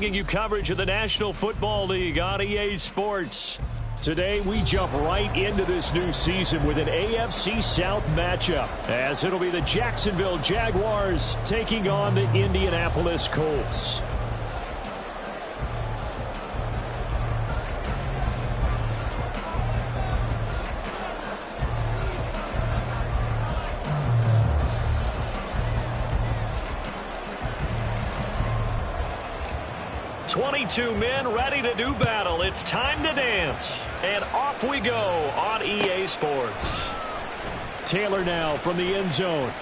bringing you coverage of the National Football League on EA Sports. Today, we jump right into this new season with an AFC South matchup, as it'll be the Jacksonville Jaguars taking on the Indianapolis Colts. Two men ready to do battle. It's time to dance. And off we go on EA Sports. Taylor now from the end zone. And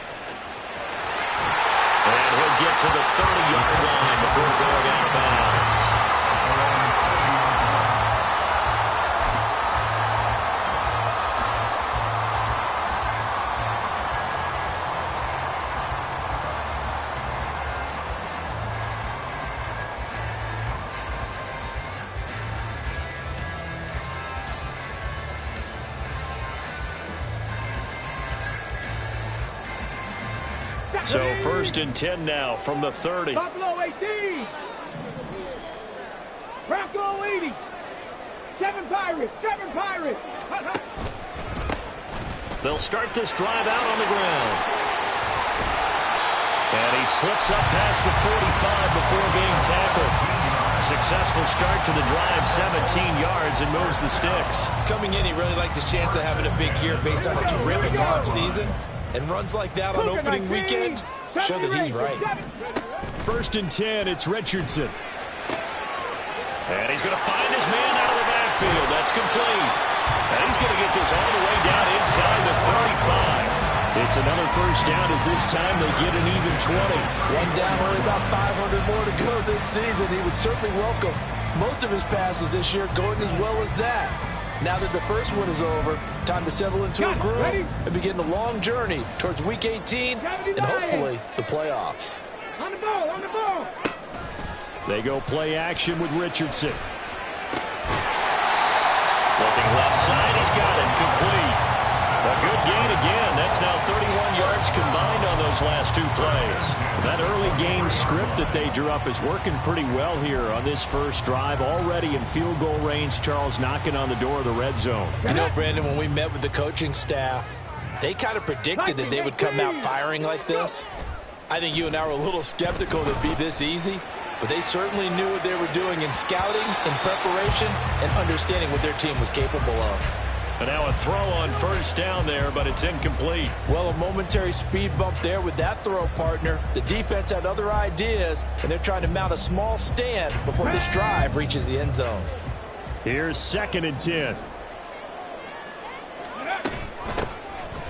he'll get to the 30-yard line before going out of bounds. So 1st and 10 now from the 30. Buffalo 18. Bronco 80. 7 Pirates. 7 Pirates. They'll start this drive out on the ground. And he slips up past the 45 before being tackled. Successful start to the drive, 17 yards, and moves the sticks. Coming in, he really liked his chance of having a big year based on a terrific offseason. And runs like that on opening weekend show that he's right. 1st and 10, it's Richardson. And he's going to find his man out of the backfield. That's complete. And he's going to get this all the way down inside the 35. It's another 1st down as this time they get an even 20. One down, only about 500 more to go this season. He would certainly welcome most of his passes this year going as well as that. Now that the first one is over, time to settle into a groove and begin the long journey towards Week 18 and hopefully the playoffs. On the ball, on the ball. They go play action with Richardson. Looking left side, he's got it complete. A good gain again. That's now 31 yards combined on those last 2 plays. That early game script that they drew up is working pretty well here on this first drive. Already in field goal range, Charles knocking on the door of the red zone. You know, Brandon, when we met with the coaching staff, they kind of predicted that they would come out firing like this. I think you and I were a little skeptical that it'd be this easy, but they certainly knew what they were doing in scouting, in preparation, and understanding what their team was capable of. And now a throw on 1st down there, but it's incomplete. Well, a momentary speed bump there with that throw, partner. The defense had other ideas, and they're trying to mount a small stand before this drive reaches the end zone. Here's 2nd and 10.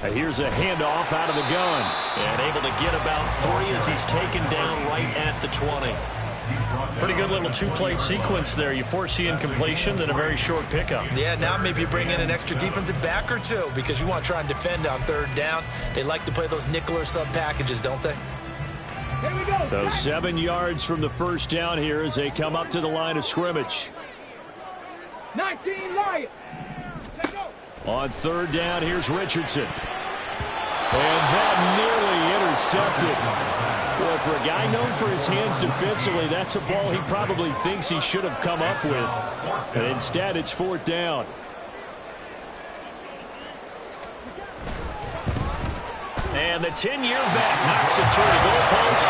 And here's a handoff out of the gun. And able to get about 3 as he's taken down right at the 20. Pretty good little 2-play sequence there. You foresee incompletion, then a very short pickup. Yeah, now maybe you bring in an extra defensive back or 2 because you want to try and defend on 3rd down. They like to play those nickel or sub packages, don't they? Here we go. So 7 yards from the 1st down here as they come up to the line of scrimmage. 19 Lions. On 3rd down, here's Richardson. And that nearly intercepted. Well, for a guy known for his hands defensively, that's a ball he probably thinks he should have come up with. And instead, it's 4th down. And the 10-year vet knocks it toward the goalpost.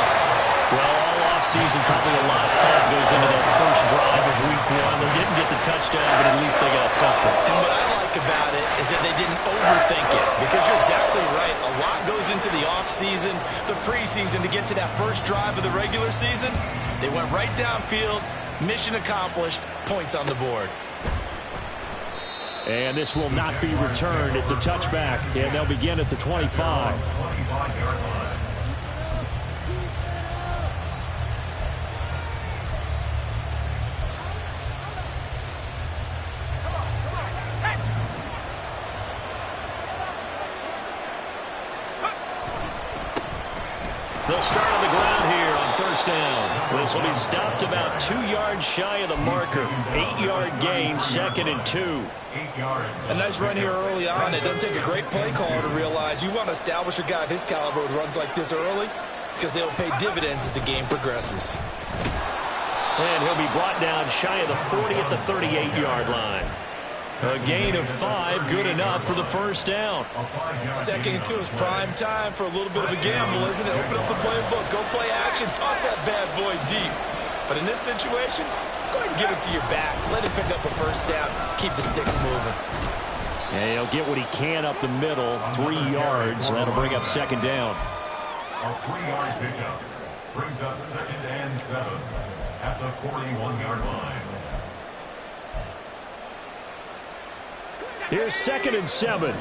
Well, all offseason, probably a lot of thought goes into that first drive of Week 1. They didn't get the touchdown, but at least they got something. And what I like about it is that they didn't overthink it, because you're exactly right. A lot goes into the offseason, the preseason to get to that first drive of the regular season. They went right downfield, mission accomplished, points on the board. And this will not be returned. It's a touchback, and they'll begin at the 25. They'll start on the ground here on 1st down. This will be stopped about 2 yards shy of the marker. 8-yard gain, 2nd and 2. A nice run here early on. It doesn't take a great play caller to realize you want to establish a guy of his caliber with runs like this early, because they'll pay dividends as the game progresses. And he'll be brought down shy of the 40 at the 38-yard line. A gain of 5, good enough for the first down. 2nd and 2 is prime time for a little bit of a gamble, isn't it? Open up the playbook, go play action, toss that bad boy deep. But in this situation, go ahead and give it to your back. Let him pick up a first down. Keep the sticks moving. And he'll get what he can up the middle, 3 yards. That'll bring up 2nd down. A 3-yard pickup brings up 2nd and 7 at the 41-yard line. Here's 2nd and 7.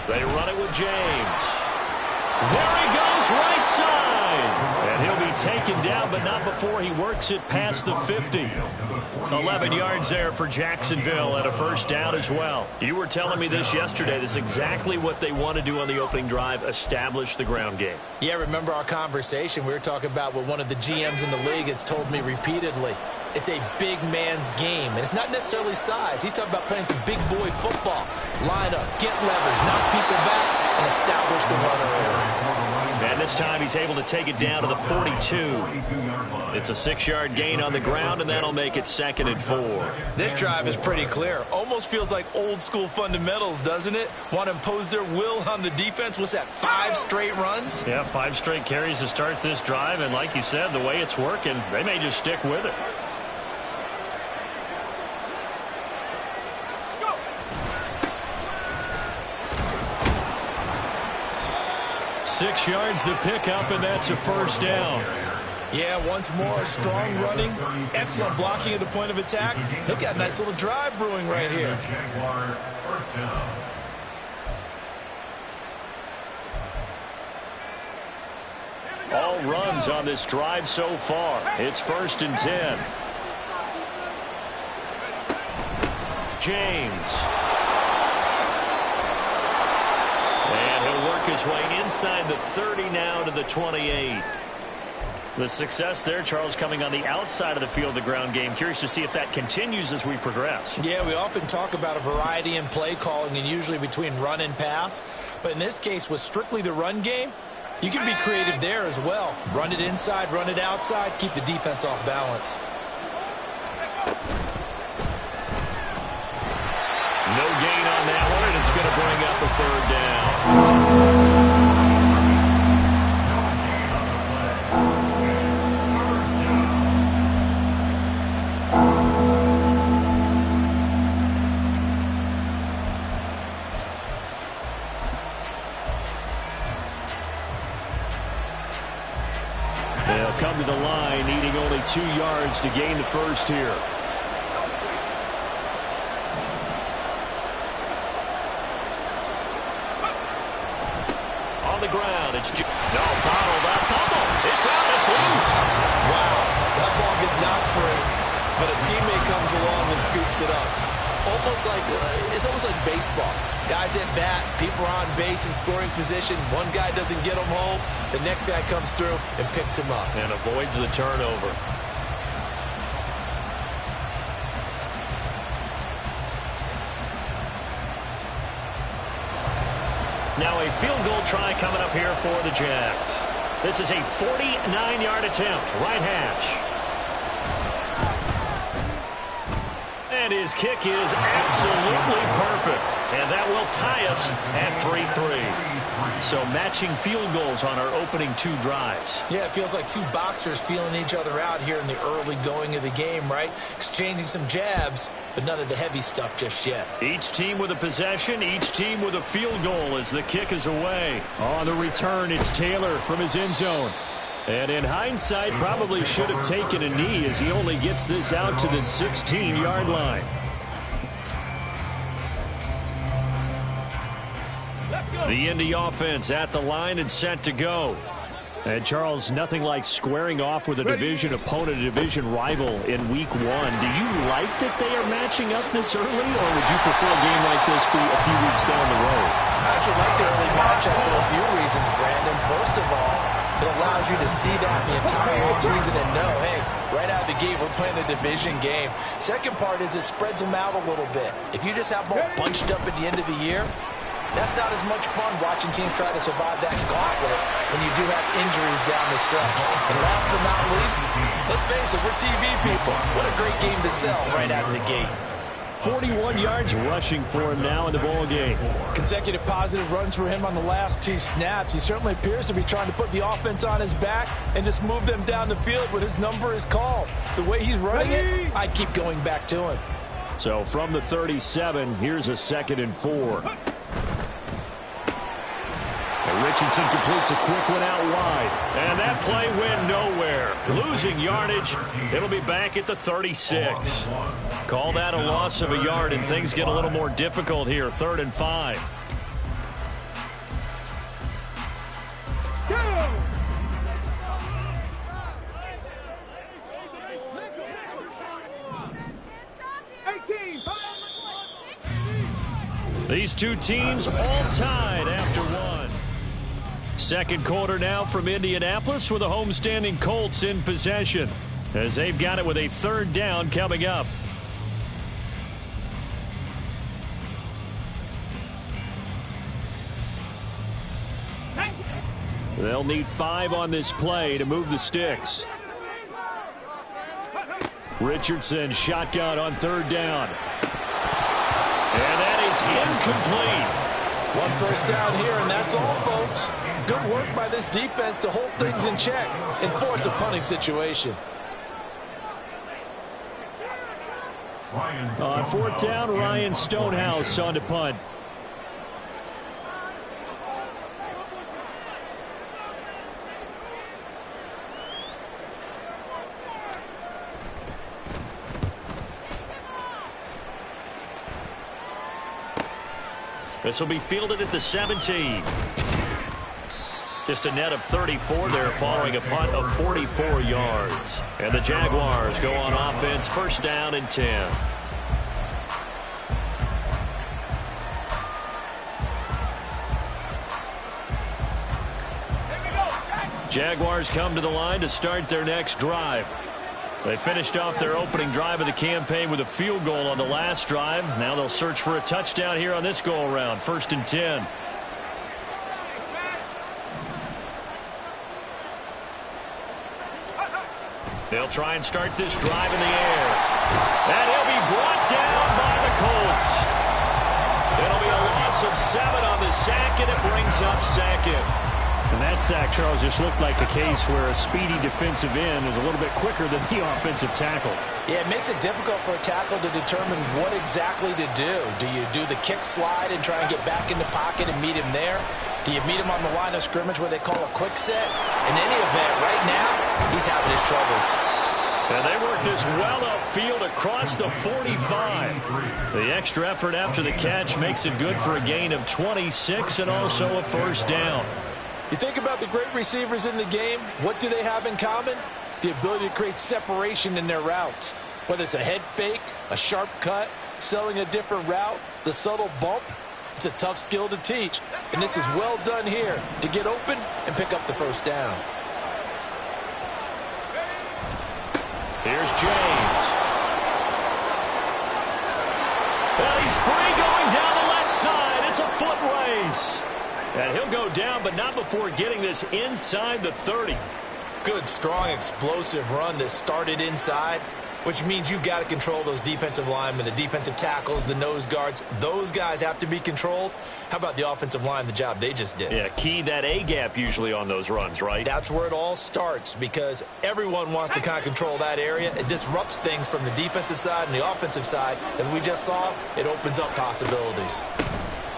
They run it with James. There he goes, right side. And he'll be taken down, but not before he works it past the 50. 11 yards there for Jacksonville and a first down as well. You were telling me this yesterday. This is exactly what they want to do on the opening drive, establish the ground game. Yeah, remember our conversation? We were talking about what one of the GMs in the league has told me repeatedly. It's a big man's game, and it's not necessarily size. He's talking about playing some big boy football. Line up, get leverage, knock people back, and establish the run early. And this time he's able to take it down to the 42. It's a 6-yard gain on the ground, and that'll make it 2nd and 4. This drive is pretty clear. Almost feels like old school fundamentals, doesn't it? Want to impose their will on the defense. What's that, 5 straight runs? Yeah, 5 straight carries to start this drive, and like you said, the way it's working, they may just stick with it. Six yards the pickup, and that's a first down. Yeah, once more, strong running, excellent blocking at the point of attack. They've got a nice little drive brewing right here. All runs on this drive so far. It's 1st and 10. James. And he'll work his way inside the 30 now to the 28. The success there, Charles, coming on the outside of the field, the ground game. Curious to see if that continues as we progress. Yeah, we often talk about a variety in play calling and usually between run and pass. But in this case, with strictly the run game, you can be creative there as well. Run it inside, run it outside, keep the defense off balance. No gain on that one, and it's going to bring up a 3rd down. They'll come to the line, needing only 2 yards to gain the first here. On the ground, it's no bottled up fumble. It's out, it's loose. Wow, that ball gets knocked free, but a teammate comes along and scoops it up. It's almost like baseball. Guys at bat, people are on base in scoring position. One guy doesn't get him home. The next guy comes through and picks him up. And avoids the turnover. Now a field goal try coming up here for the Jags. This is a 49-yard attempt, right hash. And his kick is absolutely perfect. And that will tie us at 3-3. So matching field goals on our opening 2 drives. Yeah, it feels like 2 boxers feeling each other out here in the early going of the game, right? Exchanging some jabs, but none of the heavy stuff just yet. Each team with a possession, each team with a field goal as the kick is away. On the return, it's Taylor from his end zone. And in hindsight, probably should have taken a knee as he only gets this out to the 16-yard line. The Indy offense at the line and set to go. And, Charles, nothing like squaring off with a division opponent, a division rival in Week 1. Do you like that they are matching up this early, or would you prefer a game like this be a few weeks down the road? I actually like the early matchup for a few reasons, Brandon. First of all, it allows you to see that the entire offseason and know, hey, right out of the gate, we're playing a division game. Second part is it spreads them out a little bit. If you just have them all bunched up at the end of the year, That's not as much fun watching teams try to survive that gauntlet when you do have injuries down the stretch. And last but not least, let's face it, we're TV people. What a great game to sell right out of the gate. 41 yards rushing for him now in the ball game. Consecutive positive runs for him on the last 2 snaps. He certainly appears to be trying to put the offense on his back and just move them down the field when his number is called. The way he's running it, I keep going back to him. So from the 37, here's a 2nd and 4. And Richardson completes a quick one out wide. And that play went nowhere. Losing yardage. It'll be back at the 36. Call that a loss of a yard, and things get a little more difficult here. 3rd and 5. These two teams all tied after one. Second quarter now from Indianapolis with the homestanding Colts in possession as they've got it with a 3rd down coming up. They'll need 5 on this play to move the sticks. Richardson shotgun on 3rd down. And that is incomplete. 1 first down here, and that's all, folks. Good work by this defense to hold things in check and force a punting situation. On 4th down, Ryan Stonehouse on to punt. This will be fielded at the 17. Just a net of 34 there following a punt of 44 yards. And the Jaguars go on offense, 1st down and 10. Jaguars come to the line to start their next drive. They finished off their opening drive of the campaign with a field goal on the last drive. Now they'll search for a touchdown here on this go-around. 1st and 10. They'll try and start this drive in the air. And he'll be brought down by the Colts. It'll be a loss of 7 on the sack, and it brings up 2nd. And that sack, Charles, just looked like a case where a speedy defensive end is a little bit quicker than the offensive tackle. Yeah, it makes it difficult for a tackle to determine what exactly to do. Do you do the kick slide and try and get back in the pocket and meet him there? Do you meet him on the line of scrimmage where they call a quick set? In any event, right now, he's having his troubles. And they work this well upfield across the 45. The extra effort after the catch makes it good for a gain of 26 and also a 1st down. You think about the great receivers in the game, what do they have in common? The ability to create separation in their routes. Whether it's a head fake, a sharp cut, selling a different route, the subtle bump, it's a tough skill to teach. And this is well done here to get open and pick up the 1st down. Here's James. Well, he's free going down the left side. It's a foot race. And he'll go down, but not before getting this inside the 30. Good, strong, explosive run that started inside, which means you've got to control those defensive linemen, the defensive tackles, the nose guards. Those guys have to be controlled. How about the offensive line, the job they just did? Yeah, key that A-gap usually on those runs, right? That's where it all starts because everyone wants to kind of control that area. It disrupts things from the defensive side and the offensive side. As we just saw, it opens up possibilities.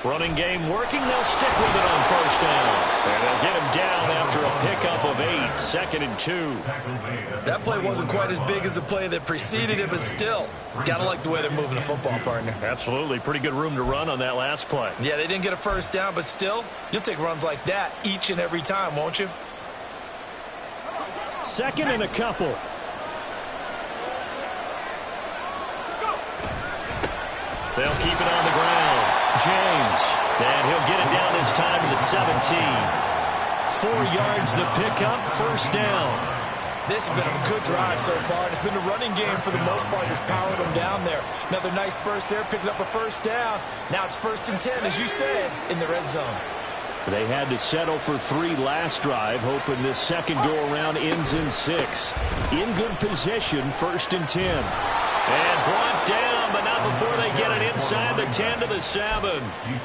Running game working. They'll stick with it on 1st down. And they'll get him down after a pickup of 8. 2nd and 2. That play wasn't quite as big as the play that preceded it, but still, gotta like the way they're moving the football, partner. Absolutely. Pretty good room to run on that last play. Yeah, they didn't get a 1st down, but still, you'll take runs like that each and every time, won't you? 2nd and a couple. They'll keep it on the ground. James. And he'll get it down this time to the 17. 4 yards the pickup, 1st down. This has been a good drive so far. It's been the running game for the most part that's powered them down there. Another nice burst there, picking up a first down. Now it's 1st and 10, as you said, in the red zone. They had to settle for 3 last drive, hoping this second go-around ends in 6. In good position, 1st and 10. And brought down, but not before they get it inside the 10 to the 7.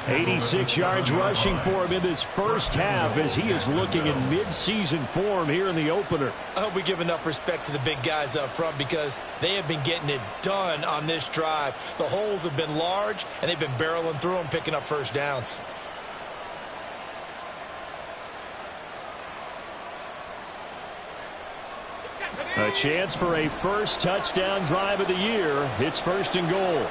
86 yards rushing for him in this first half as he is looking in mid-season form here in the opener. I hope we give enough respect to the big guys up front because they have been getting it done on this drive. The holes have been large, and they've been barreling through them, picking up first downs. A chance for a first touchdown drive of the year. It's 1st and goal.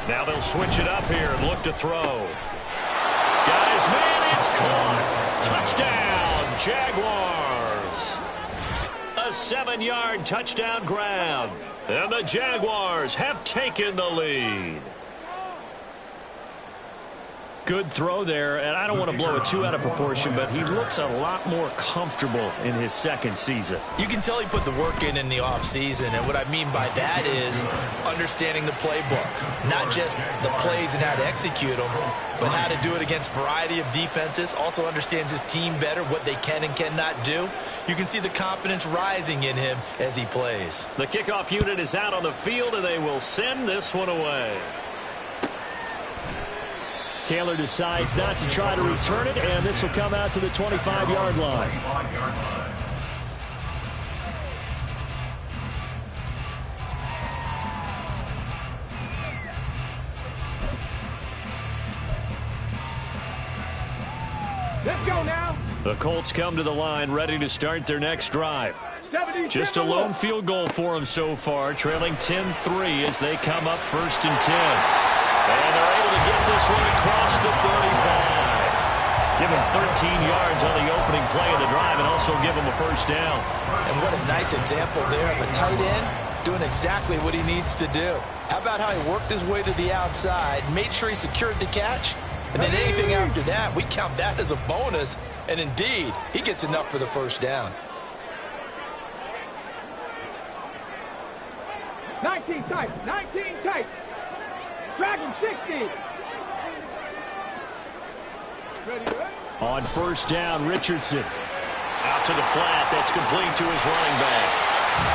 Now they'll switch it up here and look to throw. Guys, man, it's caught. Touchdown, Jaguars. A 7-yard touchdown grab. And the Jaguars have taken the lead. Good throw there, and I don't want to blow it too out of proportion, but he looks a lot more comfortable in his second season. You can tell he put the work in the offseason, and what I mean by that is understanding the playbook. Not just the plays and how to execute them, but how to do it against a variety of defenses. Also understands his team better, what they can and cannot do. You can see the confidence rising in him as he plays. The kickoff unit is out on the field, and they will send this one away. Taylor decides not to try to return it, and this will come out to the 25-yard line. Let's go now. The Colts come to the line, ready to start their next drive. 70, Just a lone field goal for them so far, trailing 10-3 as they come up 1st and 10. And they're able to get this one across the 35. Give him 13 yards on the opening play of the drive and also give him a first down. And what a nice example there of a tight end doing exactly what he needs to do. How about how he worked his way to the outside, made sure he secured the catch, and then anything after that, we count that as a bonus. And indeed, he gets enough for the first down. 19 tight, 19 tight. Dragon 60. Ready, ready. On first down, Richardson. Out to the flat. That's complete to his running back.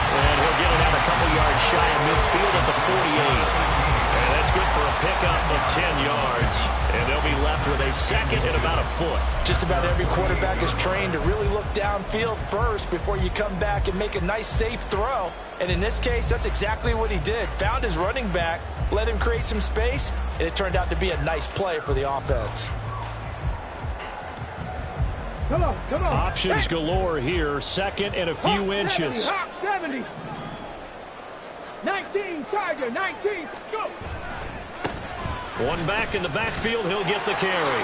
And he'll get it out a couple yards shy of midfield at the 48. And that's good for a pickup of 10 yards. And they'll be left with a second and about a foot. Just about every quarterback is trained to really look downfield first before you come back and make a nice, safe throw. And in this case, that's exactly what he did. Found his running back, let him create some space, and it turned out to be a nice play for the offense. Come on, come on. Options galore here. Second and a few inches. 70. 19, Tiger, 19, go. One back in the backfield, he'll get the carry.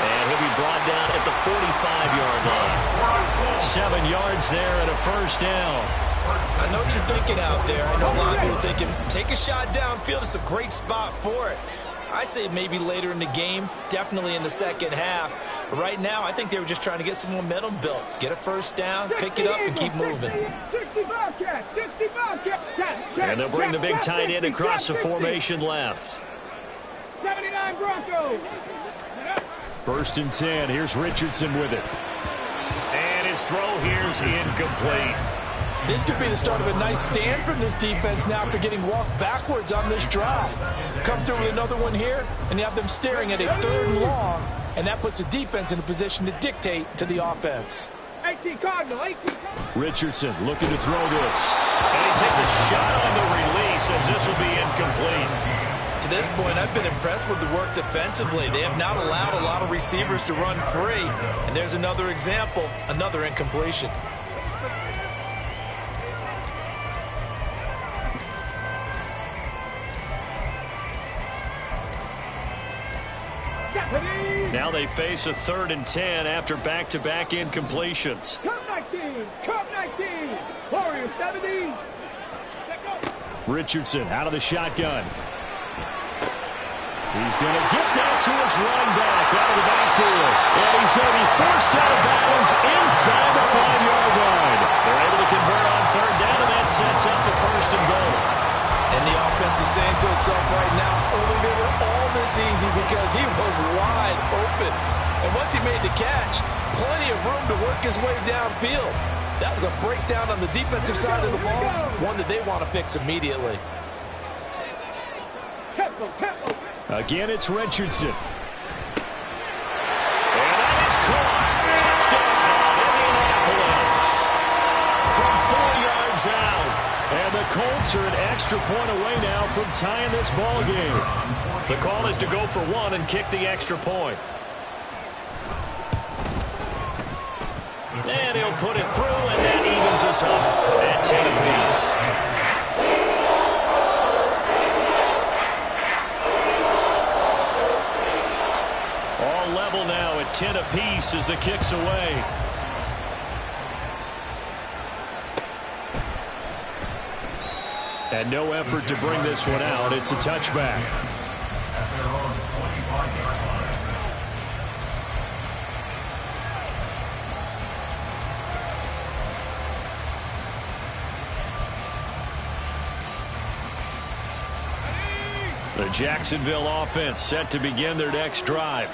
And he'll be brought down at the 45-yard line. 7 yards there and a first down. I know what you're thinking out there. I know a lot of you are thinking, take a shot downfield. It's a great spot for it. I'd say maybe later in the game, definitely in the second half. But right now, I think they were just trying to get some momentum built. Get a first down, pick it up, and keep moving. 60 Bobcat, 60 Bobcat. And they'll bring the big tight end across the formation left. 79 Broncos. 1st and 10. Here's Richardson with it. And his throw here's incomplete. This could be the start of a nice stand from this defense now after getting walked backwards on this drive. Come through with another one here, and you have them staring at a 3rd and long, and that puts the defense in a position to dictate to the offense. 18 Cardinal, 18 Cardinal. Richardson looking to throw this. And he takes a shot on the release as this will be incomplete. To this point, I've been impressed with the work defensively. They have not allowed a lot of receivers to run free. And there's another example, another incompletion. Now they face a 3rd and 10 after back-to-back incompletions. Cup 19, Cup 19, Warriors 70. Richardson out of the shotgun. He's going to get that to his running back out of the backfield. And he's going to be forced out of bounds inside the 5-yard line. They're able to convert on third down, and that sets up the first and goal. And the offense is saying to itself right now, only they were all this easy because he was wide open. And once he made the catch, plenty of room to work his way downfield. That was a breakdown on the defensive side of the ball, one that they want to fix immediately. Again, it's Richardson. And that is caught. Touchdown, Indianapolis. From 4 yards out. And the Colts are an extra point away now from tying this ball game. The call is to go for one and kick the extra point. And he'll put it through, and that evens us up at 10 apiece. All level now at 10 apiece as the kick's away. And no effort to bring this one out. It's a touchback. At their own 25-yard line. The Jacksonville offense set to begin their next drive.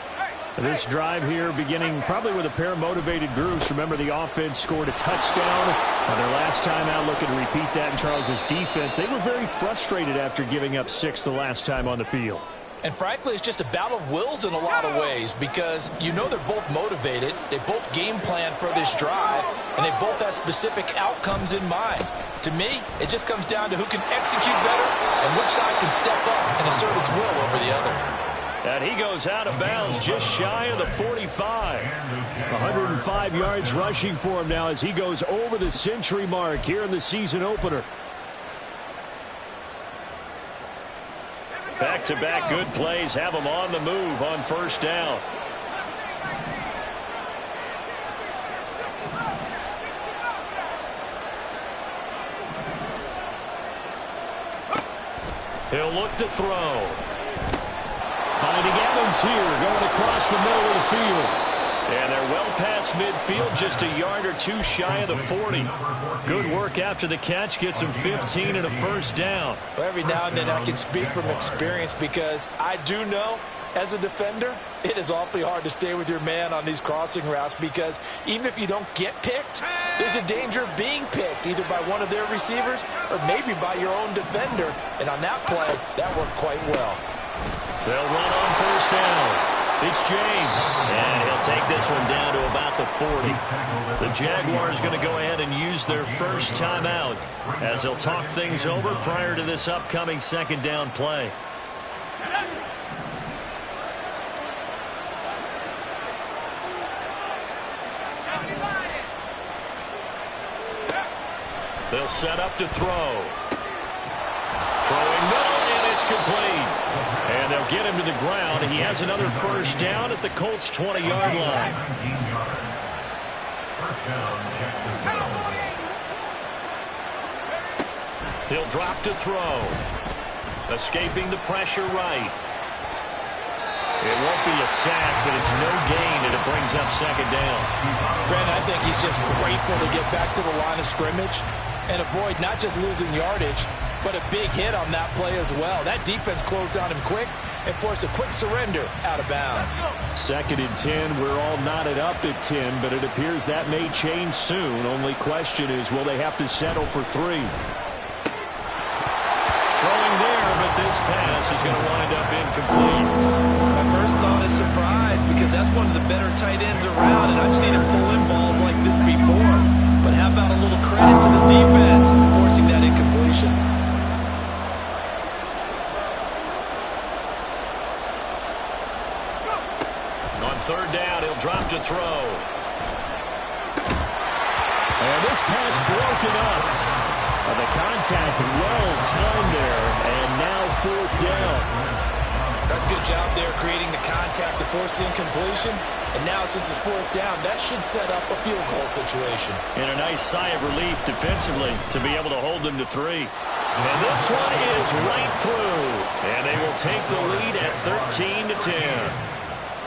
This drive here beginning probably with a pair of motivated groups. Remember, the offense scored a touchdown on their last time out. Looking to repeat that in Charles's defense. They were very frustrated after giving up 6 the last time on the field. And frankly, it's just a battle of wills in a lot of ways because you know they're both motivated. They both game plan for this drive, and they both have specific outcomes in mind. To me, it just comes down to who can execute better and which side can step up and assert its will over the other. And he goes out of bounds just shy of the 45. 105 yards rushing for him now as he goes over the century mark here in the season opener. Back-to-back good plays have him on the move on first down. He'll look to throw. Finding Evans here, going across the middle of the field. And they're well past midfield, just a yard or two shy of the 40. Good work after the catch, gets him 15 and a first down. Well, every now and then I can speak from experience because I do know, as a defender, it is awfully hard to stay with your man on these crossing routes because even if you don't get picked, there's a danger of being picked either by one of their receivers or maybe by your own defender. And on that play, that worked quite well. They'll run on first down. It's James, and he'll take this one down to about the 40. The Jaguars going to go ahead and use their first timeout as they'll talk things over prior to this upcoming second down play. They'll set up to throw. Throwing middle, and it's complete. And they'll get him to the ground. He has another first down at the Colts' 20-yard line. First down, Jacksonville. He'll drop to throw. Escaping the pressure right. It won't be a sack, but it's no gain, and it brings up second down. Brandon, I think he's just grateful to get back to the line of scrimmage and avoid not just losing yardage, but a big hit on that play as well. That defense closed on him quick and forced a quick surrender out of bounds. Second and 10. We're all knotted up at 10, but it appears that may change soon. Only question is, will they have to settle for 3? Throwing there, but this pass is going to wind up incomplete. My first thought is surprise because that's one of the better tight ends around, and I've seen him pull in balls like this before. But how about a little credit to the defense forcing that incompletion? On third down, he'll drop to throw. And this pass broken up. The contact well timed there, and now fourth down. That's a good job there creating the contact to force the incompletion. And now since it's fourth down, that should set up a field goal situation. And a nice sigh of relief defensively to be able to hold them to 3. And this one is right through. And they will take the lead at 13-10.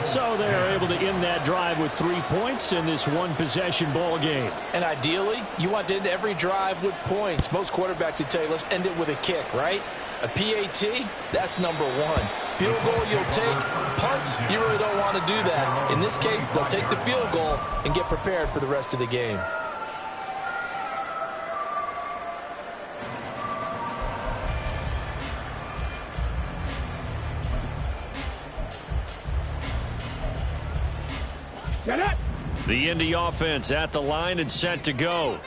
So they're able to end that drive with 3 points in this one-possession ball game. And ideally, you want to end every drive with points. Most quarterbacks would tell you, let's end it with a kick, right? A PAT, that's number one. Field goal you'll take. Punts, you really don't want to do that. In this case, they'll take the field goal and get prepared for the rest of the game. The Indy offense at the line and set to go.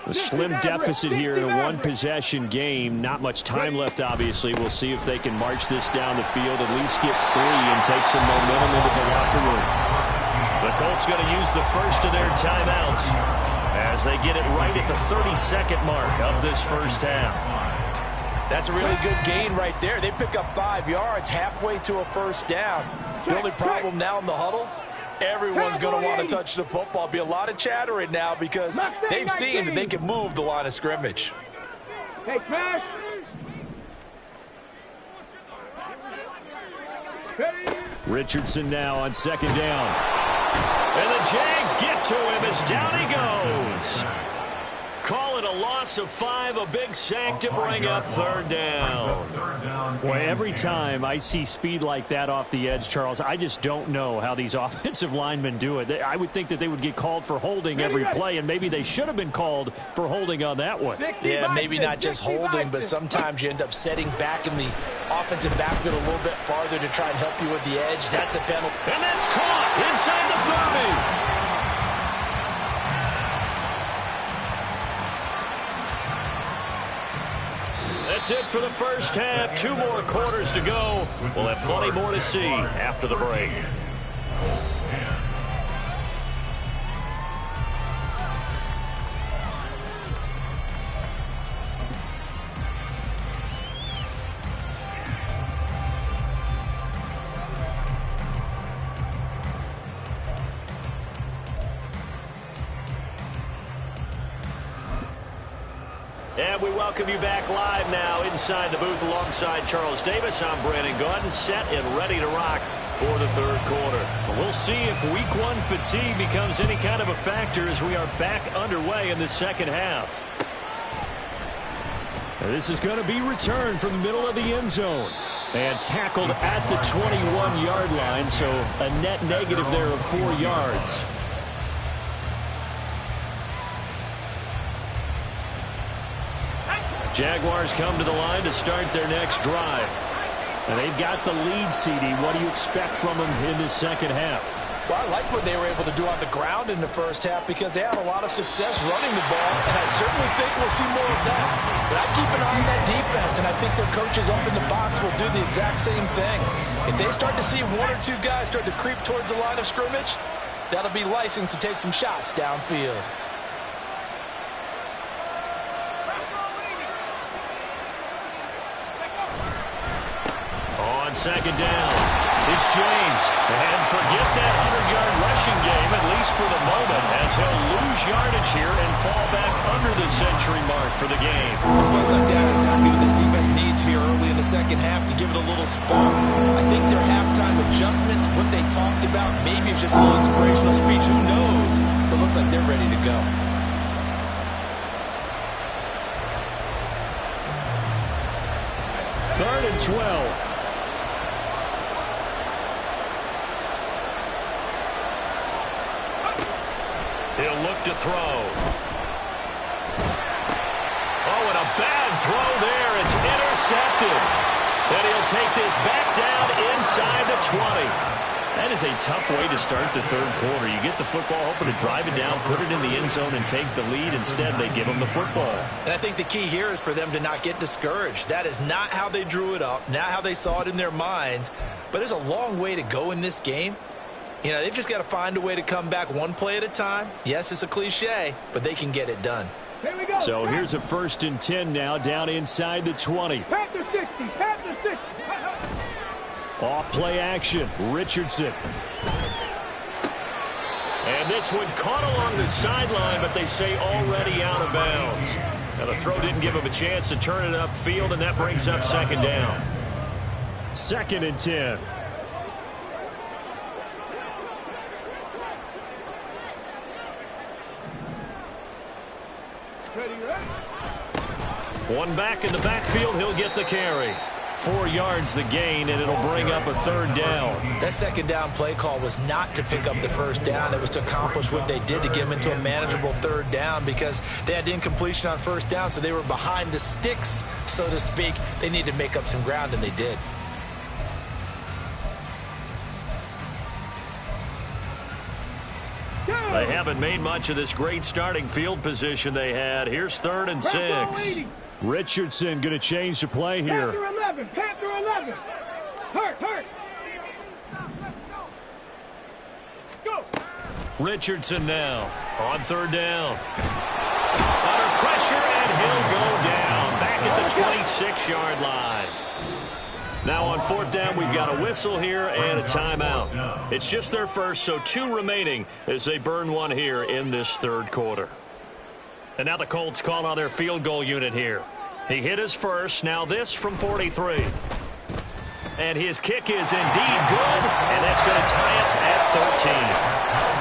A slim deficit here in a one-possession game. Not much time left, obviously. We'll see if they can march this down the field, at least get 3 and take some momentum into the locker room. The Colts going to use the first of their timeouts as they get it right at the 32nd mark of this first half. That's a really good gain right there. They pick up 5 yards halfway to a first down. The only problem now in the huddle, everyone's going to want to touch the football. Be a lot of chattering now because they've seen that they can move the line of scrimmage. Hey, smash. Richardson now on second down. And the Jags get to him as down he goes. Call it a loss of 5, a big sack to bring up third down. Boy, every time I see speed like that off the edge, Charles, I just don't know how these offensive linemen do it. I would think that they would get called for holding every play, and maybe they should have been called for holding on that one. Yeah, maybe not just holding, but sometimes you end up setting back in the offensive backfield a little bit farther to try and help you with the edge. That's a penalty. And that's caught inside the 30. That's it for the first half. 2 more quarters to go. We'll have plenty more to see after the break. And we welcome you back live now inside the booth alongside Charles Davis. I'm Brandon Gaudin, set and ready to rock for the third quarter. We'll see if week 1 fatigue becomes any kind of a factor as we are back underway in the second half. And this is going to be returned from the middle of the end zone. And tackled at the 21-yard line, so a net negative there of 4 yards. Jaguars come to the line to start their next drive. And they've got the lead, CD. What do you expect from them in the second half? Well, I like what they were able to do on the ground in the first half because they had a lot of success running the ball, and I certainly think we'll see more of that. But I keep an eye on that defense, and I think their coaches up in the box will do the exact same thing. If they start to see 1 or 2 guys start to creep towards the line of scrimmage, that'll be licensed to take some shots downfield. On second down, it's James. And forget that 100-yard rushing game, at least for the moment, as he'll lose yardage here and fall back under the century mark for the game. Plays like that are exactly what this defense needs here early in the second half to give it a little spark. I think their halftime adjustments, what they talked about, maybe it's just a little inspirational speech. Who knows? But it looks like they're ready to go. Third and 12. He'll look to throw. Oh, and a bad throw there. It's intercepted. And he'll take this back down inside the 20. That is a tough way to start the third quarter. You get the football, hoping to drive it down, put it in the end zone, and take the lead. Instead, they give him the football. And I think the key here is for them to not get discouraged. That is not how they drew it up, not how they saw it in their minds. But there's a long way to go in this game. You know, they've just got to find a way to come back 1 play at a time. Yes, it's a cliche, but they can get it done. Here we go. So here's a 1st and 10 now, down inside the 20. Panther 60, Panther 60. Off play action, Richardson. And this one caught along the sideline, but they say already out of bounds. Now, the throw didn't give him a chance to turn it upfield, and that brings up second down. 2nd and 10. One back in the backfield, he'll get the carry. 4 yards the gain, and it'll bring up a 3rd down. That second down play call was not to pick up the 1st down. It was to accomplish what they did to get them into a manageable 3rd down because they had incompletion on 1st down, so they were behind the sticks, so to speak. They needed to make up some ground, and they did. They haven't made much of this great starting field position they had. Here's 3rd and 6. Richardson going to change the play here. Panther 11. Panther 11. Hurt. Go. Richardson now on 3rd down. Under pressure, and he'll go down. Back at the 26-yard line. Now on 4th down, we've got a whistle here and a timeout. It's just their first, so 2 remaining as they burn one here in this 3rd quarter. And now the Colts call on their field goal unit here. He hit his first, now this from 43. And his kick is indeed good, and that's going to tie us at 13.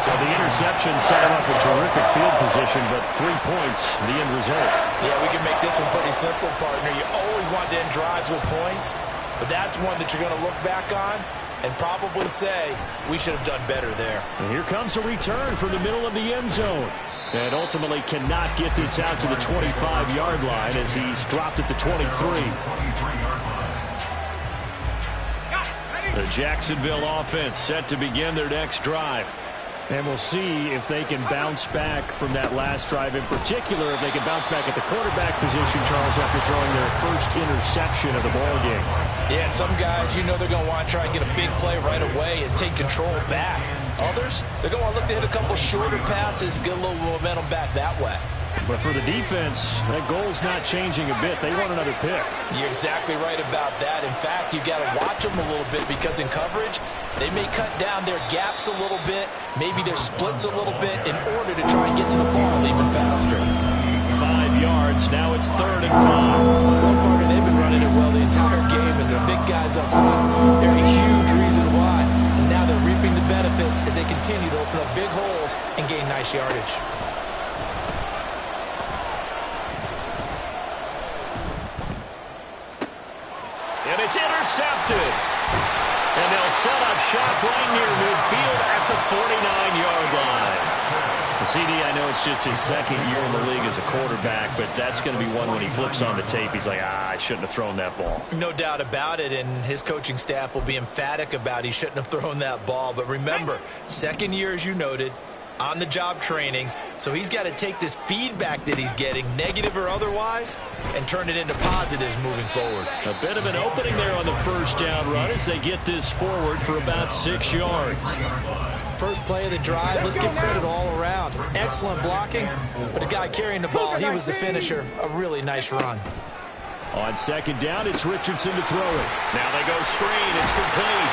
So the interception set him up a terrific field position, but 3 points, the end result. Yeah, we can make this one pretty simple, partner. You always want to end drives with points, but that's one that you're going to look back on and probably say, we should have done better there. And here comes a return from the middle of the end zone. And ultimately cannot get this out to the 25-yard line as he's dropped at the 23. The Jacksonville offense set to begin their next drive. And we'll see if they can bounce back from that last drive. In particular, if they can bounce back at the quarterback position, Charles, after throwing their first interception of the ball game. Yeah, and some guys, you know they're going to want to try and get a big play right away and take control back. Others, they're going to want to look to hit a couple shorter passes, get a little momentum back that way. But for the defense, that goal's not changing a bit. They want another pick. You're exactly right about that. In fact, you've got to watch them a little bit because in coverage, they may cut down their gaps a little bit, maybe their splits a little bit in order to try and get to the ball even faster. 5 yards, now it's 3rd and 5. Well, partner, they've been running it well the entire game, and the big guys up front, they're a huge reason why. And now they're reaping the benefits as they continue to open up big holes and gain nice yardage. And it's intercepted. And they'll set up shop right near midfield at the 49-yard line. CD, I know it's just his 2nd year in the league as a quarterback, but that's going to be one when he flips on the tape. He's like, I shouldn't have thrown that ball. No doubt about it, and his coaching staff will be emphatic about he shouldn't have thrown that ball. But remember, 2nd year, as you noted, on-the-job training, so he's got to take this feedback that he's getting, negative or otherwise, and turn it into positives moving forward. A bit of an opening there on the 1st down run as they get this forward for about 6 yards. First play of the drive, let's give credit all around. Excellent blocking, but the guy carrying the ball, he was the finisher. A really nice run. On 2nd down, it's Richardson to throw it. Now they go screen. It's complete.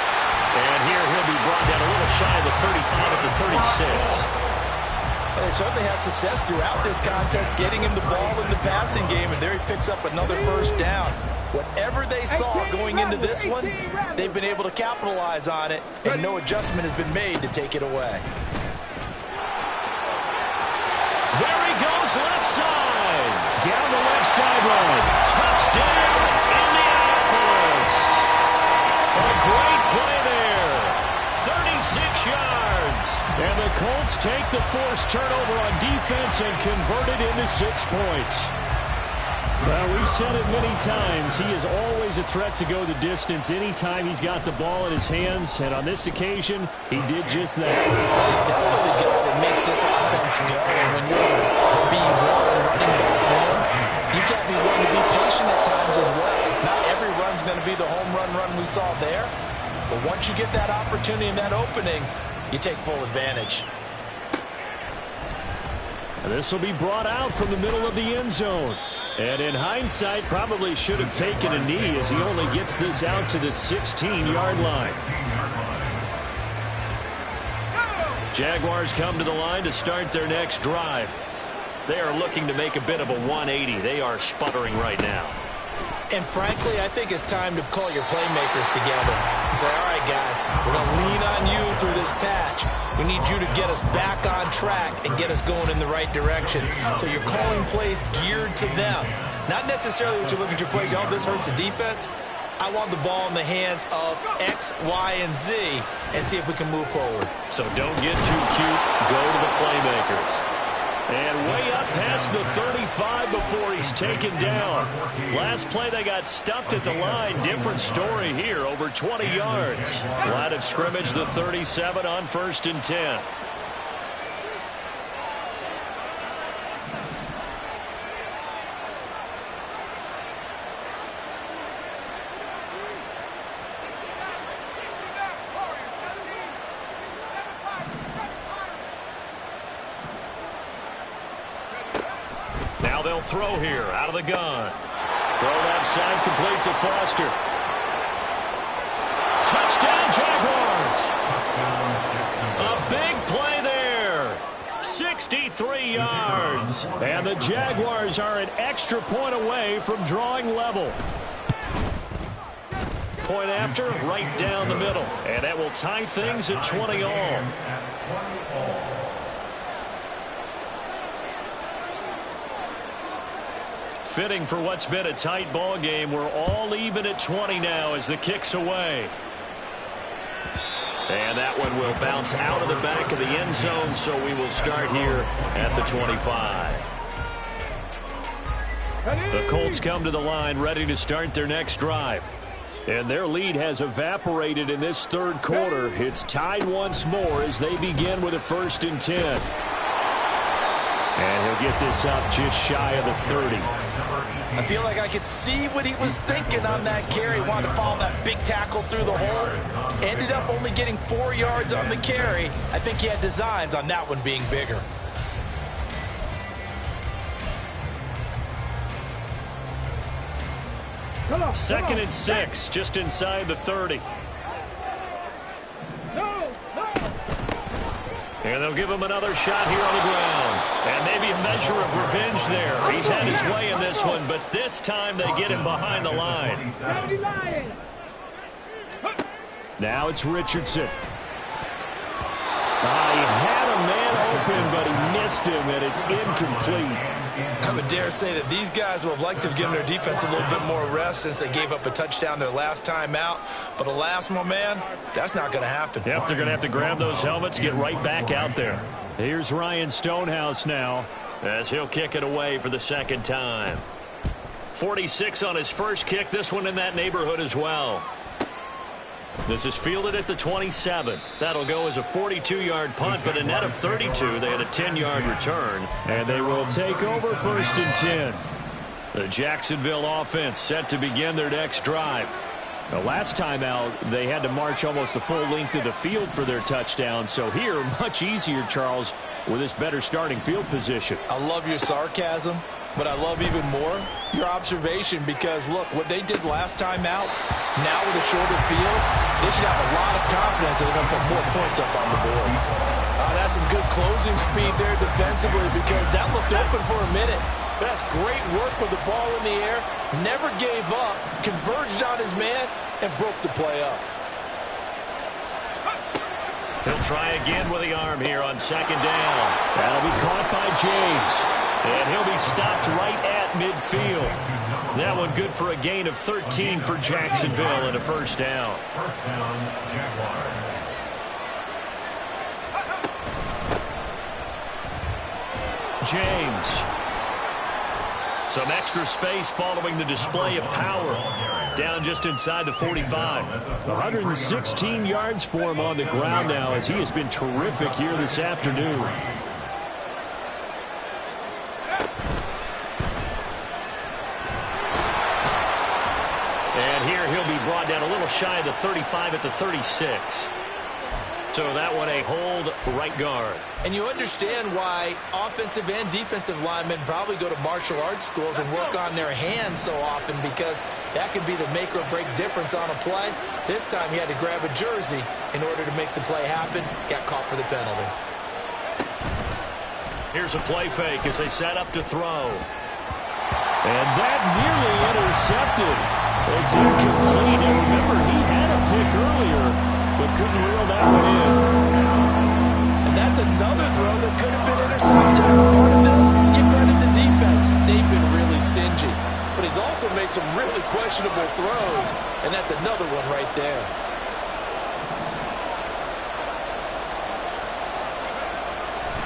And here he'll be brought down a little shy of the 35 at the 36. They certainly had success throughout this contest, getting him the ball in the passing game, and there he picks up another 1st down. Whatever they saw going into this one, they've been able to capitalize on it, and no adjustment has been made to take it away. There he goes, left side. Down the left sideline. Touchdown, Indianapolis. A great play there. 36 yards. And the Colts take the forced turnover on defense and convert it into 6 points. Well, we've said it many times. He is always a threat to go the distance anytime he's got the ball in his hands. And on this occasion, he did just that. He's definitely the guy that makes this offense go. And when you're being running back there, you've got to be willing to be patient at times as well. Not every run's going to be the home run we saw there. But once you get that opportunity and that opening, you take full advantage. And this will be brought out from the middle of the end zone. And in hindsight, probably should have taken a knee as he only gets this out to the 16-yard line. Jaguars come to the line to start their next drive. They are looking to make a bit of a 180. They are sputtering right now. And frankly, I think it's time to call your playmakers together and say, all right, guys, we're going to lean on you through this patch. We need you to get us back on track and get us going in the right direction. So you're calling plays geared to them. Not necessarily what you look at your plays, oh, this hurts the defense. I want the ball in the hands of X, Y, and Z and see if we can move forward. So don't get too cute. Go to the playmakers. And way up past the 35 before he's taken down. Last play they got stuffed at the line. Different story here, over 20 yards. Line of scrimmage, the 37 on 1st and 10. They'll throw here out of the gun. Throw left side, complete to Foster. Touchdown, Jaguars. A big play there. 63 yards. And the Jaguars are an extra point away from drawing level. Point after, right down the middle. And that will tie things at 20 all. Fitting for what's been a tight ball game. We're all even at 20 now as the kick's away. And that one will bounce out of the back of the end zone, so we will start here at the 25. The Colts come to the line ready to start their next drive. And their lead has evaporated in this third quarter. It's tied once more as they begin with a 1st and 10. And he'll get this up just shy of the 30. I feel like I could see what he was thinking on that carry. Wanted to follow that big tackle through the hole. Ended up only getting 4 yards on the carry. I think he had designs on that one being bigger. Second and 6, just inside the 30. And they'll give him another shot here on the ground. And maybe a measure of revenge there. He's had his way in this one, but this time they get him behind the line. Now it's Richardson. He had a man open, but he missed him, and it's incomplete. I would dare say that these guys would have liked to have given their defense a little bit more rest since they gave up a touchdown their last time out. But alas, my man, that's not going to happen. Yep, they're going to have to grab those helmets, get right back out there. Here's Ryan Stonehouse now, as he'll kick it away for the second time. 46 on his first kick, this one in that neighborhood as well. This is fielded at the 27. That'll go as a 42-yard punt, but a net of 32. They had a 10-yard return. And they will take over 1st and 10. The Jacksonville offense set to begin their next drive. The last time out, they had to march almost the full length of the field for their touchdown. So here, much easier, Charles, with this better starting field position. I love your sarcasm, but I love even more your observation because, look, what they did last time out, now with a shorter field, they should have a lot of confidence that they're going to put more points up on the board. That's some good closing speed there defensively because that looked open for a minute. That's great work with the ball in the air, never gave up, converged on his man, and broke the play up. He'll try again with the arm here on second down. That'll be caught by James. And he'll be stopped right at midfield. That one good for a gain of 13 for Jacksonville and a first down. First down, Jaguars. James. Some extra space following the display of power. Down just inside the 45. 116 yards for him on the ground now as he has been terrific here this afternoon. And here he'll be brought down a little shy of the 35 at the 36. So that one a hold right guard. And you understand why offensive and defensive linemen probably go to martial arts schools and work on their hands so often because that could be the make or break difference on a play. This time he had to grab a jersey in order to make the play happen. Got caught for the penalty. Here's a play fake as they set up to throw. And that nearly intercepted. It's incomplete. And remember, he had a pick earlier, but couldn't reel that one in. And that's another throw that could have been intercepted. Part of this, you credit the defense. They've been really stingy. But he's also made some really questionable throws, and that's another one right there.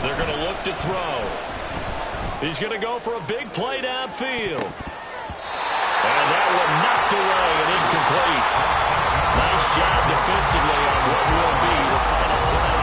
They're going to look to throw. He's going to go for a big play downfield. And that one knocked away and incomplete. Nice job defensively on what will be the final play.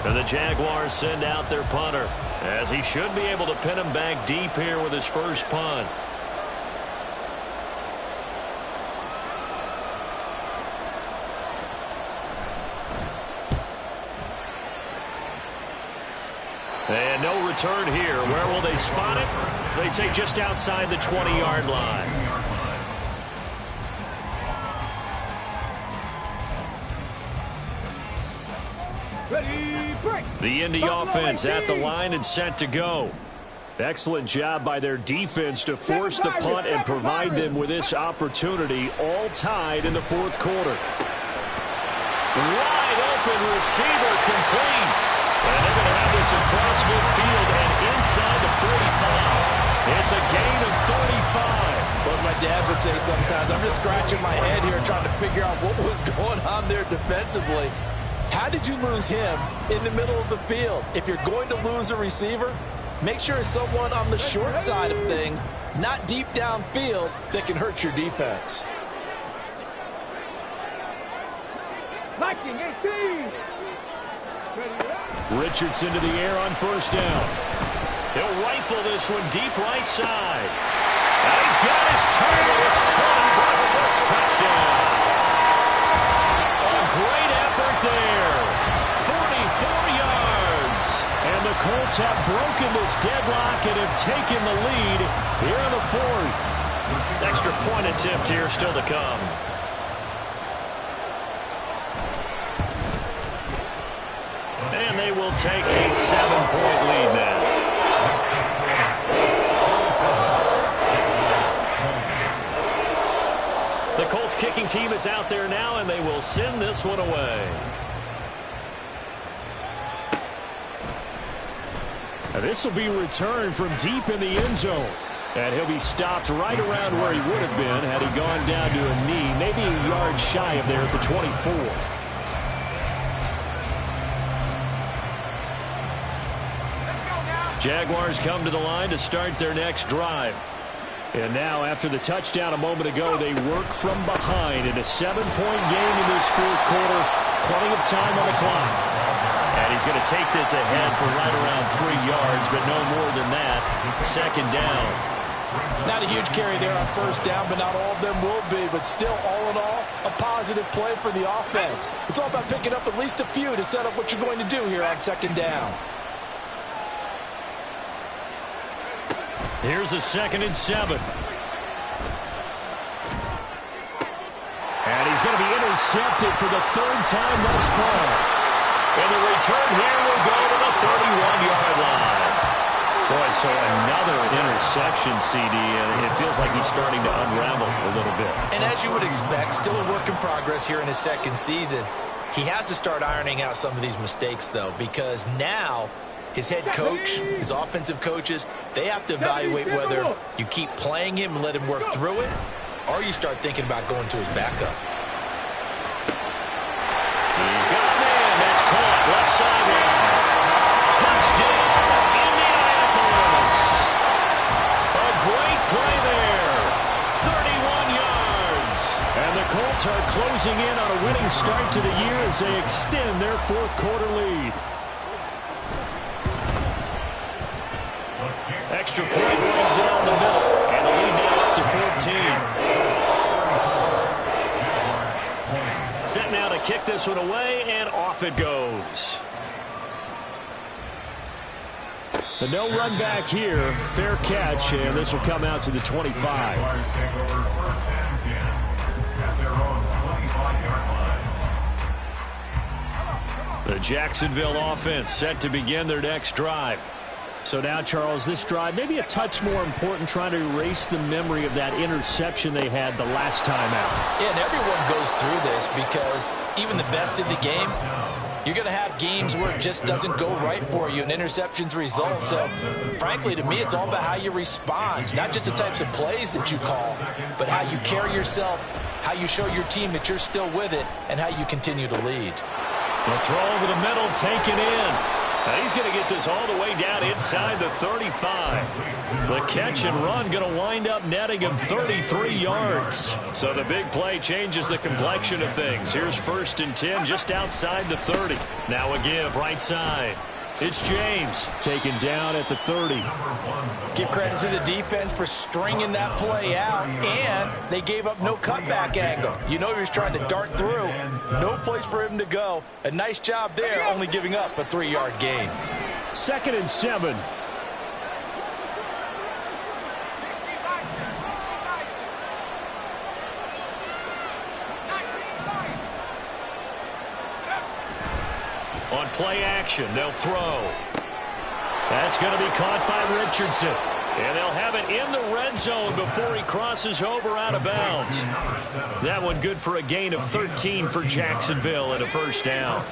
And the Jaguars send out their punter, as he should be able to pin him back deep here with his first punt. And no return here. Where will they spot it? They say just outside the 20-yard line. The Indy offense at the line and set to go. Excellent job by their defense to force the punt and provide them with this opportunity, all tied in the fourth quarter. Wide open receiver complete. And they're going to have this across midfield and inside the 45. It's a gain of 35. What my dad would say sometimes, I'm just scratching my head here trying to figure out what was going on there defensively. How did you lose him in the middle of the field? If you're going to lose a receiver, make sure it's someone on the short side of things, not deep downfield, that can hurt your defense. Richardson to the air on first down. He'll rifle this one deep right side. And he's got his turn. It's caught for a Colts touchdown. A great effort there. 44 yards. And the Colts have broken this deadlock and have taken the lead here in the fourth. Extra point attempt here still to come. And they will take a 7-point lead now. The Colts kicking team is out there now, and they will send this one away. And this will be returned from deep in the end zone. And he'll be stopped right around where he would have been had he gone down to a knee, maybe a yard shy of there at the 24. Jaguars come to the line to start their next drive. And now, after the touchdown a moment ago, they work from behind in a 7-point game in this fourth quarter. Plenty of time on the clock. And he's going to take this ahead for right around 3 yards, but no more than that. Second down. Not a huge carry there on first down, but not all of them will be. But still, all in all, a positive play for the offense. It's all about picking up at least a few to set up what you're going to do here on second down. Here's a 2nd and 7. And he's going to be intercepted for the third time thus far. And the return here will go to the 31-yard line. Boy, so another interception, CD, and it feels like he's starting to unravel a little bit. And as you would expect, still a work in progress here in his second season. He has to start ironing out some of these mistakes, though, because now his head coach, his offensive coaches, they have to evaluate whether you keep playing him and let him work through it, or you start thinking about going to his backup. He's got a man. That's caught. Left sideline. Touchdown, Indianapolis. A great play there. 31 yards. And the Colts are closing in on a winning start to the year as they extend their fourth quarter lead. Extra point right down the middle. And the lead now up to 14. Set now to to kick this one away, and off it goes. The no run back here. Fair catch, and this will come out to the 25. The Jacksonville offense set to begin their next drive. So now, Charles, this drive maybe a touch more important, trying to erase the memory of that interception they had the last time out. Yeah, and everyone goes through this because even the best in the game, you're going to have games where it just doesn't go right for you and interceptions result. So, frankly, to me, it's all about how you respond, not just the types of plays that you call, but how you carry yourself, how you show your team that you're still with it, and how you continue to lead. The throw over the middle, taken in. Now he's going to get this all the way down inside the 35. The catch and run going to wind up netting him 33 yards. So the big play changes the complexion of things. Here's 1st and 10 just outside the 30. Now a give right side. It's James taken down at the 30. Give credit to the defense for stringing that play out, and they gave up no cutback angle. You know he was trying to dart through. No place for him to go. A nice job there, only giving up a 3-yard gain. 2nd and 7. On play action, they'll throw. That's going to be caught by Richardson. And they'll have it in the red zone before he crosses over out of bounds. That one good for a gain of 13 for Jacksonville and a 1st down.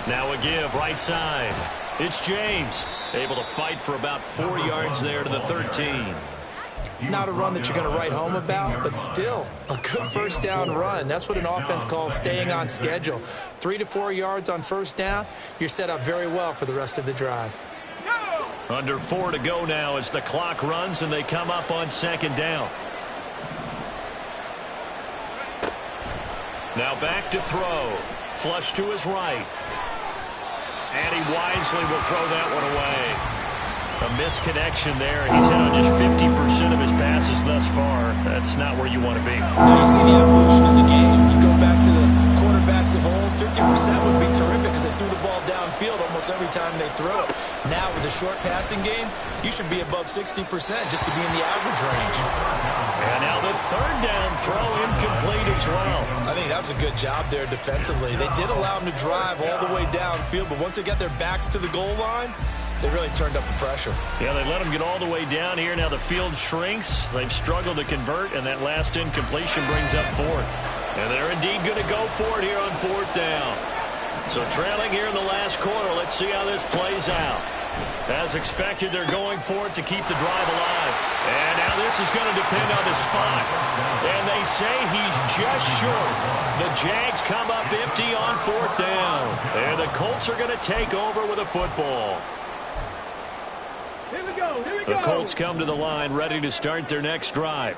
Now a give right side. It's James. Able to fight for about 4 yards there to the 13. Not a run that you're going to write home about, but still a good 1st down run. That's what an offense calls staying on schedule. 3 to 4 yards on 1st down, you're set up very well for the rest of the drive. Under 4 to go now as the clock runs and they come up on 2nd down. Now back to throw. Flush to his right. And he wisely will throw that one away. A misconnection there. He's hit on just 50% of his passes thus far. That's not where you want to be. Now you see the evolution of the game. You go back to the quarterbacks of old. 50% would be terrific because they threw the ball downfield almost every time they threw it. Now with a short passing game, you should be above 60% just to be in the average range. And now the 3rd down throw incomplete as well. I think that was a good job there defensively. They did allow him to drive all the way downfield, but once they got their backs to the goal line, they really turned up the pressure. Yeah, they let them get all the way down here. Now the field shrinks. They've struggled to convert, and that last incompletion brings up 4th. And they're indeed going to go for it here on 4th down. So trailing here in the last quarter. Let's see how this plays out. As expected, they're going for it to keep the drive alive. And now this is going to depend on the spot. And they say he's just short. The Jags come up empty on 4th down. And the Colts are going to take over with a football. The Colts come to the line ready to start their next drive.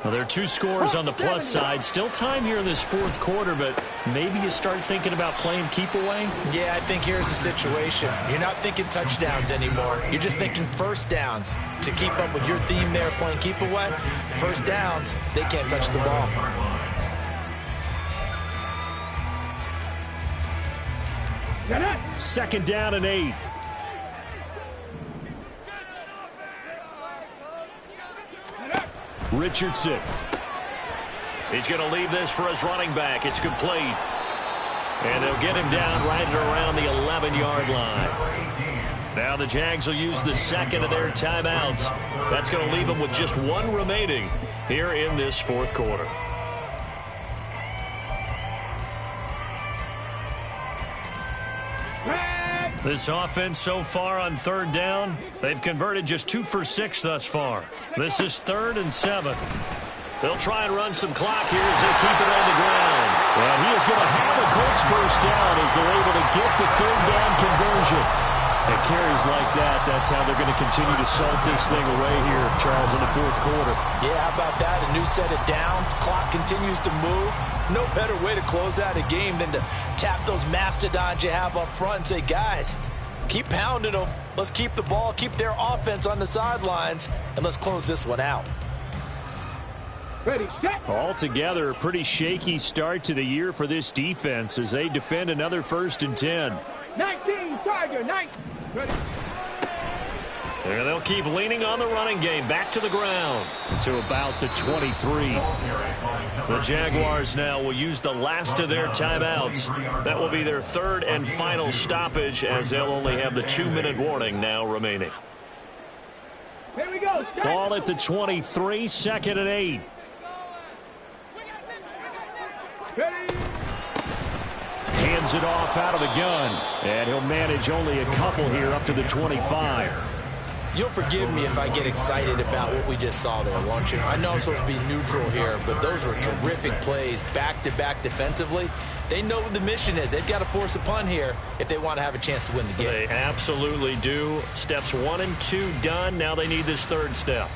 Well, there are 2 scores on the plus side. Still time here in this 4th quarter, but maybe you start thinking about playing keep away? Yeah, I think here's the situation. You're not thinking touchdowns anymore. You're just thinking 1st downs. To keep up with your theme there, playing keep away, 1st downs, they can't touch the ball. Second down and 8. Richardson. He's going to leave this for his running back. It's complete. And they'll get him down right at around the 11-yard line. Now the Jags will use the 2nd of their timeouts. That's going to leave them with just 1 remaining here in this 4th quarter. This offense so far on 3rd down, they've converted just 2 for 6 thus far. This is 3rd and 7. They'll try and run some clock here as they keep it on the ground. Well, he is going to have a Colts 1st down as they're able to get the 3rd down conversion. And carries like that, that's how they're going to continue to salt this thing away here, Charles, in the 4th quarter. Yeah, how about that? A new set of downs. Clock continues to move. No better way to close out a game than to tap those mastodons you have up front and say, guys, keep pounding them. Let's keep the ball, keep their offense on the sidelines, and let's close this one out. Ready, set. Altogether, a pretty shaky start to the year for this defense as they defend another 1st and 10. 19, Tiger, 9. Ready. And they'll keep leaning on the running game. Back to the ground. To about the 23. The Jaguars now will use the last of their timeouts. That will be their 3rd and final stoppage as they'll only have the 2-minute warning now remaining. Here we go. Set. Ball at the 23, 2nd and 8. Ready. Hands it off out of the gun. And he'll manage only a couple here up to the 25. You'll forgive me if I get excited about what we just saw there, won't you? I know I'm supposed to be neutral here, but those were terrific plays back-to-back defensively. They know what the mission is. They've got to force a punt here if they want to have a chance to win the game. They absolutely do. Steps 1 and 2 done. Now they need this 3rd step.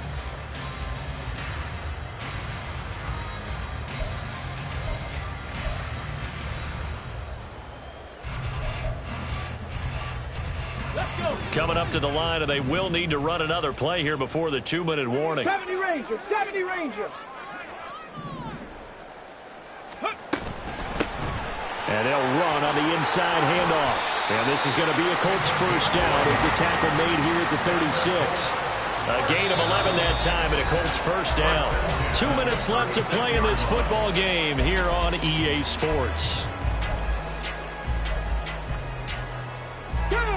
Coming up to the line, and they will need to run another play here before the 2-minute warning. 70 Ranger, 70 Ranger. And they'll run on the inside handoff. And this is going to be a Colts 1st down as the tackle made here at the 36. A gain of 11 that time and a Colts 1st down. 2 minutes left to play in this football game here on EA Sports.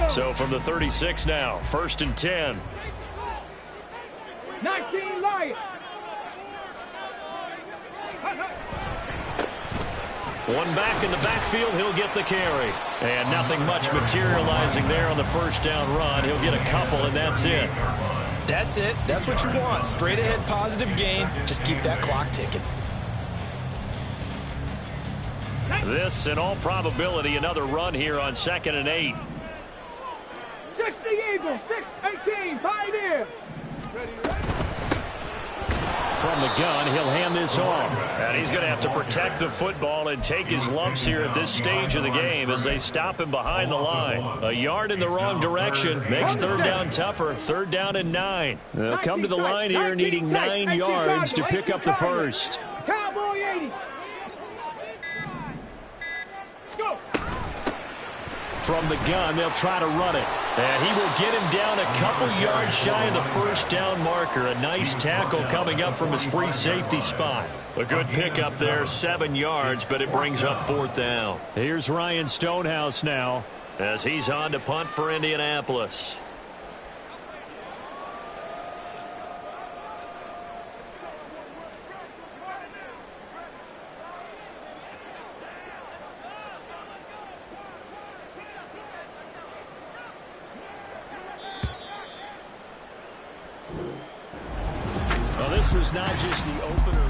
So from the 36 now, 1st and 10. 19 Lions. One back in the backfield, he'll get the carry. And nothing much materializing there on the 1st down run. He'll get a couple, and that's it. That's it. That's what you want. Straight ahead positive gain. Just keep that clock ticking. This, in all probability, another run here on 2nd and 8. 60 Eagles, 6-18, Pioneer. Ready, ready. From the gun, he'll hand this off. And he's going to have to protect the football and take his lumps here at this stage of the game as they stop him behind the line. A yard in the wrong direction makes 3rd down tougher. 3rd down and 9. They'll come to the line here needing 9 yards to pick up the 1st. Cowboy 80. Go. From the gun, they'll try to run it. And he will get him down a couple yards shy of the 1st down marker. A nice tackle coming up from his free safety spot. A good pickup there, 7 yards, but it brings up 4th down. Here's Ryan Stonehouse now as he's on to punt for Indianapolis. Well, this was not just the opener.